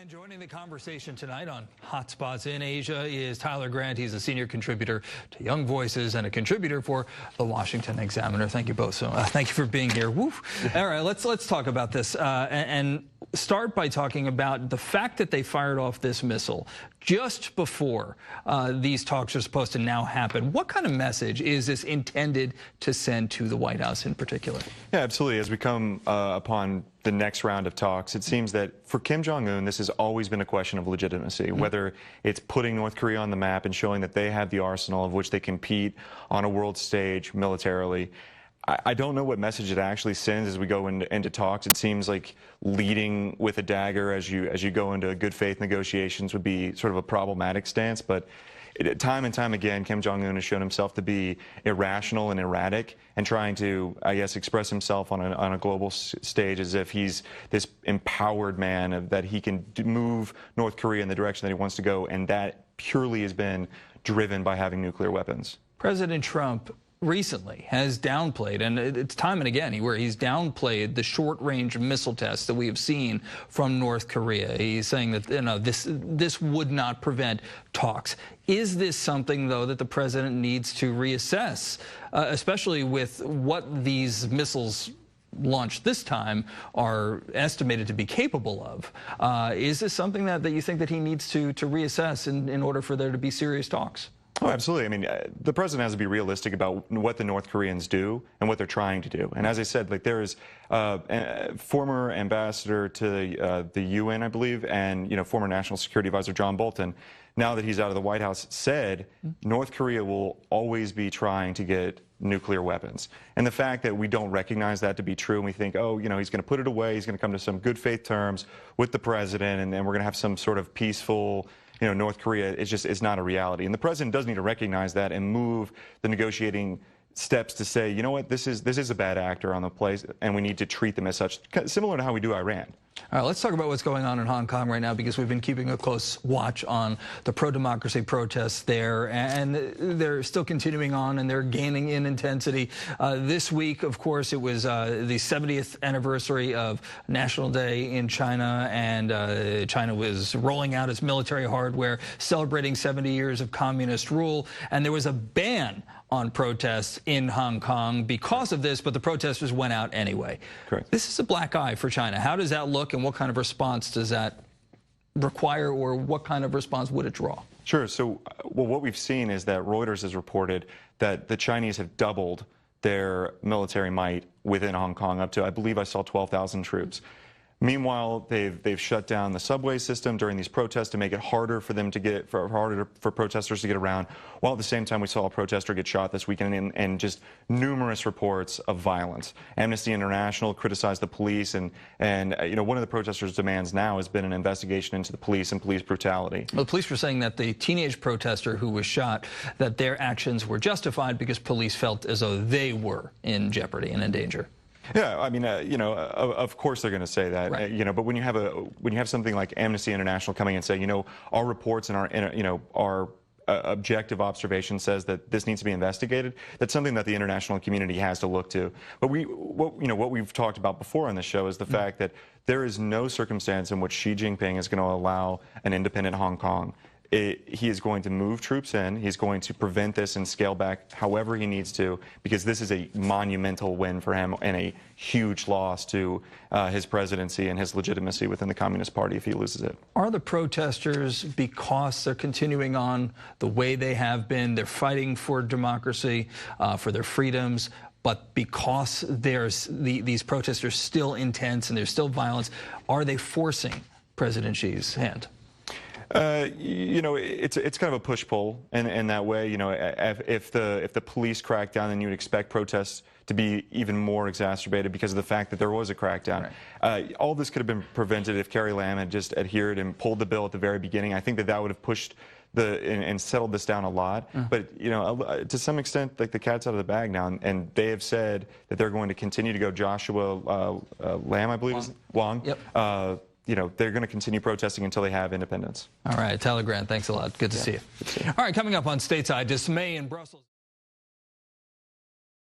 And joining the conversation tonight on Hotspots in Asia is Tyler Grant. He's a senior contributor to Young Voices and a contributor for the Washington Examiner. Thank you both. So thank you for being here. Woo. All right, let's talk about this and start by talking about the fact that they fired off this missile just before these talks are supposed to now happen. What kind of message is this intended to send to the White House in particular? Yeah, absolutely. As we come upon the next round of talks, it seems that for Kim Jong-un, this has always been a question of legitimacy, whether it's putting North Korea on the map and showing that they have the arsenal of which they compete on a world stage militarily. I don't know what message it actually sends as we go into talks. It seems like leading with a dagger as you go into good faith negotiations would be sort of a problematic stance. But time and time again, Kim Jong-un has shown himself to be irrational and erratic and trying to, I guess, express himself on a global stage as if he's this empowered man, that he can move North Korea in the direction that he wants to go. And that purely has been driven by having nuclear weapons. President Trump recently has downplayed, and it's time and again where he's downplayed the short-range missile tests that we have seen from North Korea. He's saying that this would not prevent talks. Is this something, though, that the president needs to reassess, especially with what these missiles launched this time are estimated to be capable of? Is this something that you think that he needs to reassess in order for there to be serious talks? Oh, absolutely. I mean, the president has to be realistic about what the North Koreans do and what they're trying to do. And as I said, like, there is a former ambassador to the UN, I believe, and former National Security Advisor John Bolton, now that he's out of the White House, said North Korea will always be trying to get nuclear weapons. And the fact that we don't recognize that to be true, and we think, oh, he's going to put it away, he's going to come to some good faith terms with the president, and then we're going to have some sort of peaceful, North Korea, is not a reality. And the president does need to recognize that and move the negotiating steps to say, you know what, this is a bad actor on the place, and we need to treat them as such, similar to how we do Iran. All right, let's talk about what's going on in Hong Kong right now, because we've been keeping a close watch on the pro-democracy protests there, and they're still continuing on, and they're gaining in intensity. This week, of course, it was the 70th anniversary of National Day in China, and China was rolling out its military hardware, celebrating 70 years of communist rule, and there was a ban on protests in Hong Kong because of this, but the protesters went out anyway. Correct. This is a black eye for China. How does that look, and what kind of response does that require, or what kind of response would it draw? Sure. So, well, what we've seen is that Reuters has reported that the Chinese have doubled their military might within Hong Kong, up to, I believe I saw 12,000 troops. Meanwhile, they've shut down the subway system during these protests to make it harder for them to get, harder for protesters to get around. While at the same time, we saw a protester get shot this weekend, and just numerous reports of violence. Amnesty International criticized the police, and one of the protesters' demands now has been an investigation into the police and police brutality. Well, the police were saying that the teenage protester who was shot, that their actions were justified because police felt as though they were in jeopardy and in danger. Yeah, I mean, of course they're going to say that, right. But when you have something like Amnesty International coming and saying, our reports and our objective observation says that this needs to be investigated, that's something that the international community has to look to. But what we've talked about before on this show is the fact that there is no circumstance in which Xi Jinping is going to allow an independent Hong Kong. He is going to move troops in. He's going to prevent this and scale back however he needs to, because this is a monumental win for him and a huge loss to his presidency and his legitimacy within the Communist Party if he loses it. Are the protesters, because they're continuing on the way they have been, they're fighting for democracy, for their freedoms, but because these protests are still intense and there's still violence, are they forcing President Xi's hand? It's kind of a push-pull in that way. If the police crack down, then you would expect protests to be even more exacerbated because of the fact that there was a crackdown. Right. All this could have been prevented if Carrie Lam had just adhered and pulled the bill at the very beginning. I think that would have pushed and settled this down a lot. But to some extent, like, the cat's out of the bag now, and they have said that they're going to continue to go. Joshua Lam, I believe, is Wong. Yep. They're going to continue protesting until they have independence. All right, Tyler Grant, thanks a lot. Good to see you. All right, coming up on Stateside, dismay in Brussels.